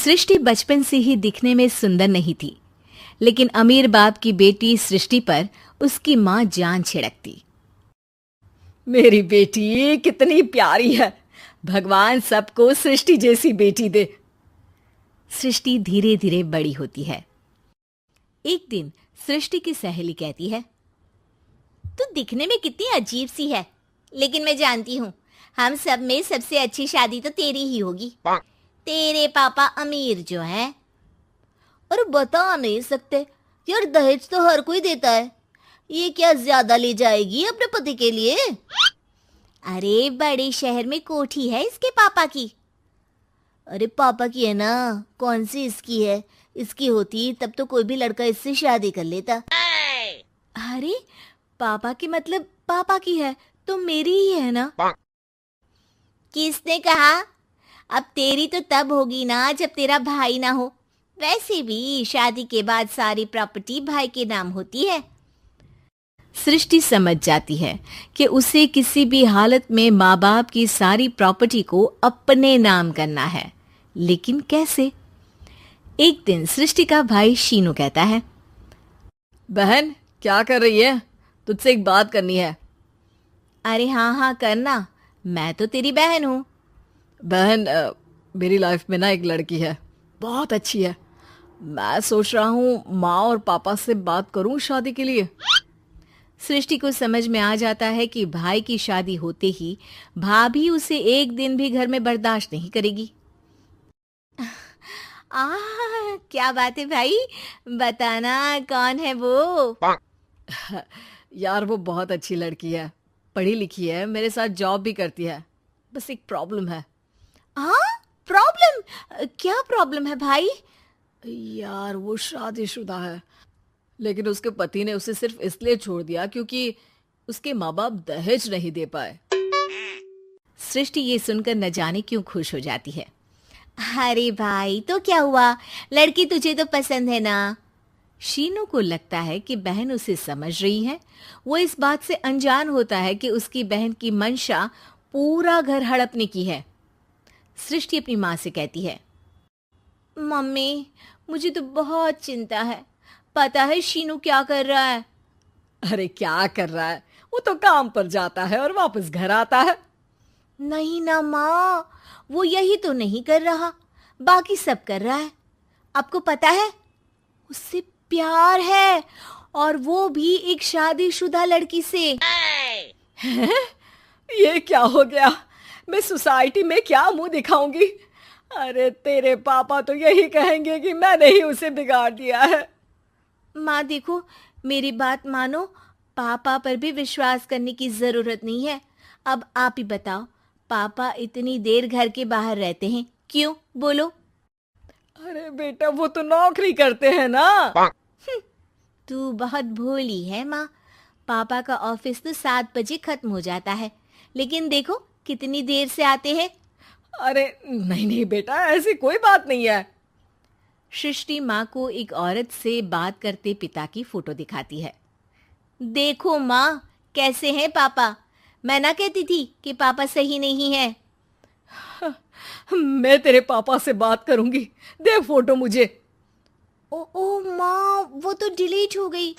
सृष्टि बचपन से ही दिखने में सुंदर नहीं थी, लेकिन अमीर बाप की बेटी सृष्टि पर उसकी माँ जान छिड़कती। मेरी बेटी कितनी प्यारी है। भगवान सबको सृष्टि जैसी बेटी दे। सृष्टि धीरे धीरे बड़ी होती है। एक दिन सृष्टि की सहेली कहती है, तू दिखने में कितनी अजीब सी है, लेकिन मैं जानती हूँ हम सब में सबसे अच्छी शादी तो तेरी ही होगी। तेरे पापा अमीर जो हैं। और बता नहीं सकते यार, दहेज तो हर कोई देता है, ये क्या ज्यादा ले जाएगी अपने पति के लिए? अरे बड़े शहर में कोठी है इसके पापा की। अरे पापा की है ना, कौन सी इसकी है? इसकी होती तब तो कोई भी लड़का इससे शादी कर लेता। अरे पापा की मतलब पापा की है तो मेरी ही है ना? किसने कहा? अब तेरी तो तब होगी ना जब तेरा भाई ना हो। वैसे भी शादी के बाद सारी प्रॉपर्टी भाई के नाम होती है। सृष्टि समझ जाती है कि उसे किसी भी हालत में माँ बाप की सारी प्रॉपर्टी को अपने नाम करना है, लेकिन कैसे? एक दिन सृष्टि का भाई शीनू कहता है, बहन क्या कर रही है? तुझसे एक बात करनी है। अरे हाँ हाँ करना, मैं तो तेरी बहन हूँ। बहन मेरी लाइफ में ना एक लड़की है, बहुत अच्छी है। मैं सोच रहा हूँ माँ और पापा से बात करूँ शादी के लिए। सृष्टि को समझ में आ जाता है कि भाई की शादी होते ही भाभी उसे एक दिन भी घर में बर्दाश्त नहीं करेगी। आ क्या बात है भाई, बताना कौन है वो? यार वो बहुत अच्छी लड़की है, पढ़ी लिखी है, मेरे साथ जॉब भी करती है। बस एक प्रॉब्लम है। हाँ, प्रॉब्लम? क्या प्रॉब्लम है भाई? यार वो शादीशुदा है, लेकिन उसके पति ने उसे सिर्फ इसलिए छोड़ दिया क्योंकि उसके माँ बाप दहेज नहीं दे पाए। सृष्टि ये सुनकर न जाने क्यों खुश हो जाती है। अरे भाई तो क्या हुआ, लड़की तुझे तो पसंद है ना? शीनू को लगता है कि बहन उसे समझ रही है। वो इस बात से अनजान होता है कि उसकी बहन की मंशा पूरा घर हड़पने की है। सृष्टि अपनी माँ से कहती है, मम्मी मुझे तो बहुत चिंता है। पता है शीनू क्या कर रहा है? अरे क्या कर रहा है? वो तो काम पर जाता है और वापस घर आता है। नहीं ना माँ, वो यही तो नहीं कर रहा, बाकी सब कर रहा है। आपको पता है उससे प्यार है, और वो भी एक शादीशुदा लड़की से। ये क्या हो गया? मैं सोसाइटी में क्या मुंह दिखाऊंगी? अरे तेरे पापा तो यही कहेंगे कि मैंने ही उसे बिगाड़ दिया है। माँ देखो, मेरी बात मानो, पापा पर भी विश्वास करने की जरूरत नहीं है। अब आप ही बताओ, पापा इतनी देर घर के बाहर रहते हैं क्यों, बोलो? अरे बेटा वो तो नौकरी करते हैं ना। तू बहुत भोली है माँ। पापा का ऑफिस तो 7 बजे खत्म हो जाता है, लेकिन देखो कितनी देर से आते हैं। अरे नहीं नहीं बेटा, ऐसी कोई बात नहीं है। सृष्टि माँ को एक औरत से बात करते पिता की फोटो दिखाती है। देखो माँ, कैसे हैं पापा? मैं ना कहती थी कि पापा सही नहीं है। मैं तेरे पापा से बात करूंगी, दे फोटो मुझे। ओ ओ माँ, वो तो डिलीट हो गई।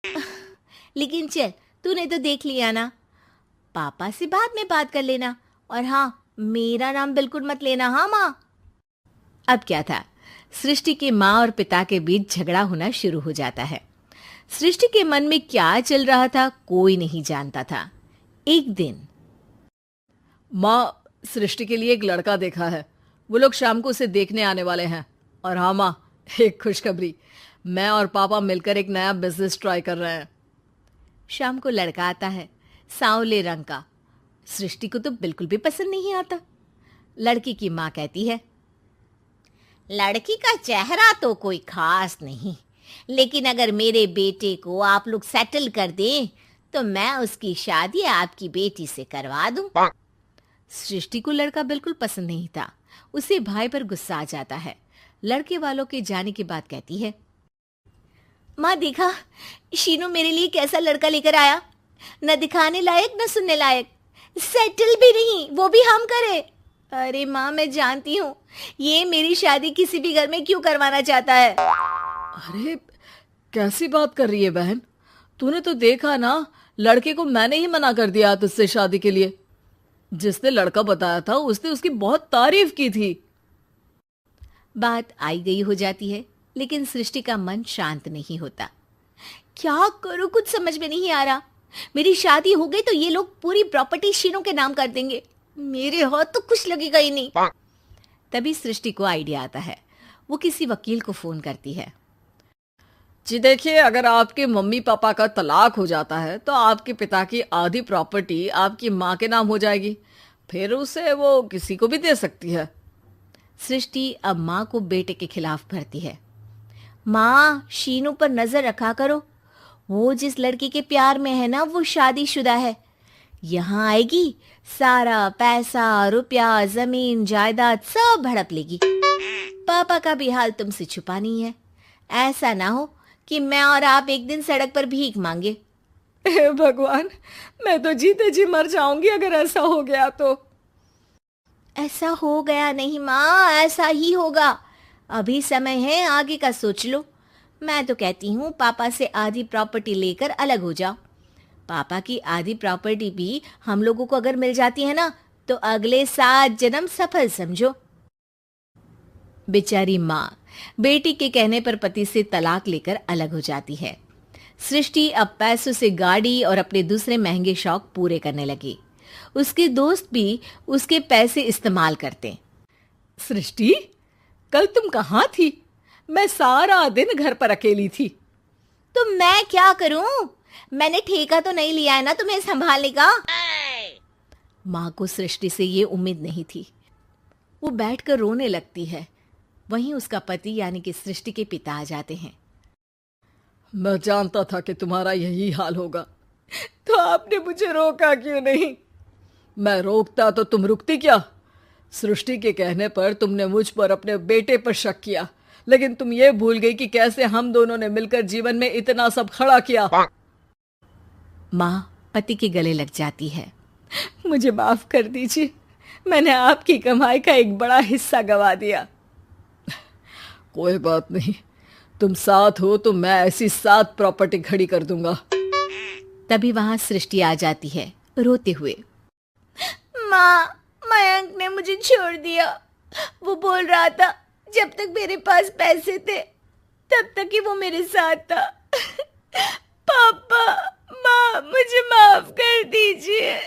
लेकिन चल, तूने तो देख लिया ना, पापा से बाद में बात कर लेना। और हाँ, मेरा नाम बिल्कुल मत लेना, हाँ माँ। अब क्या था, सृष्टि के माँ और पिता के बीच झगड़ा होना शुरू हो जाता है। सृष्टि के मन में क्या चल रहा था कोई नहीं जानता था। एक दिन, माँ, सृष्टि के लिए एक लड़का देखा है, वो लोग शाम को उसे देखने आने वाले हैं। और हाँ माँ, एक खुशखबरी, मैं और पापा मिलकर एक नया बिजनेस ट्राई कर रहे हैं। शाम को लड़का आता है, सांवले रंग का। सृष्टि को तो बिल्कुल भी पसंद नहीं आता। लड़की की माँ कहती है, लड़की का चेहरा तो कोई खास नहीं, लेकिन अगर मेरे बेटे को आप लोग सेटल कर दें तो मैं उसकी शादी आपकी बेटी से करवा दूं। सृष्टि को लड़का बिल्कुल पसंद नहीं था। उसे भाई पर गुस्सा आ जाता है। लड़के वालों के जाने के बाद कहती है, माँ देखा, शीनू मेरे लिए कैसा लड़का लेकर आया, न दिखाने लायक न सुनने लायक, सेटल भी नहीं, वो भी हम करे। अरे माँ, मैं जानती हूँ ये मेरी शादी किसी भी घर में क्यों करवाना चाहता है। अरे कैसी बात कर रही है बहन, तूने तो देखा ना, लड़के को मैंने ही मना कर दिया तुझसे शादी के लिए। जिसने लड़का बताया था उसने उसकी बहुत तारीफ की थी। बात आई गई हो जाती है, लेकिन सृष्टि का मन शांत नहीं होता। क्या करूं, कुछ समझ में नहीं आ रहा। मेरी शादी हो गई तो ये लोग पूरी प्रॉपर्टी शीनू के नाम कर देंगे, मेरे हाथ तो कुछ लगेगा ही नहीं। तभी सृष्टि को आइडिया आता है। वो किसी वकील को फोन करती है। जी देखिए, अगर आपके मम्मी पापा का तलाक हो जाता है तो आपके पिता की आधी प्रॉपर्टी आपकी माँ के नाम हो जाएगी, फिर उसे वो किसी को भी दे सकती है। सृष्टि अब माँ को बेटे के खिलाफ भरती है। माँ, शीनू पर नजर रखा करो, वो जिस लड़की के प्यार में है ना, वो शादीशुदा है। यहाँ आएगी, सारा पैसा, रुपया, जमीन, जायदाद सब हड़प लेगी। पापा का भी हाल तुमसे छुपा नहीं है। ऐसा ना हो कि मैं और आप एक दिन सड़क पर भीख मांगे। हे भगवान, मैं तो जीते जी मर जाऊंगी अगर ऐसा हो गया तो। ऐसा हो गया नहीं माँ, ऐसा ही होगा। अभी समय है, आगे का सोच लो। मैं तो कहती हूँ पापा से आधी प्रॉपर्टी लेकर अलग हो जाओ। पापा की आधी प्रॉपर्टी भी हम लोगों को अगर मिल जाती है ना, तो अगले 7 जन्म सफल समझो। बेचारी माँ बेटी के कहने पर पति से तलाक लेकर अलग हो जाती है। सृष्टि अब पैसों से गाड़ी और अपने दूसरे महंगे शौक पूरे करने लगी। उसके दोस्त भी उसके पैसे इस्तेमाल करते। सृष्टि, कल तुम कहाँ थी? मैं सारा दिन घर पर अकेली थी। तो मैं क्या करूं? मैंने ठेका तो नहीं लिया है ना तुम्हें संभालने का। माँ को सृष्टि से ये उम्मीद नहीं थी। वो बैठकर रोने लगती है। वहीं उसका पति यानी कि सृष्टि के पिता आ जाते हैं। मैं जानता था कि तुम्हारा यही हाल होगा, तो आपने मुझे रोका क्यों नहीं? मैं रोकता तो तुम रुकती क्या? सृष्टि के कहने पर तुमने मुझ पर अपने बेटे पर शक किया, लेकिन तुम ये भूल गई कि कैसे हम दोनों ने मिलकर जीवन में इतना सब खड़ा किया। माँ पति के गले लग जाती है। मुझे माफ कर दीजिए, मैंने आपकी कमाई का एक बड़ा हिस्सा गवा दिया। कोई बात नहीं, तुम साथ हो तो मैं ऐसी 7 प्रॉपर्टी खड़ी कर दूंगा। तभी वहां सृष्टि आ जाती है रोते हुए। माँ, मयंक ने मुझे छोड़ दिया। वो बोल रहा था जब तक मेरे पास पैसे थे तब तक ही वो मेरे साथ था। पापा, माँ, मुझे माफ कर दीजिए।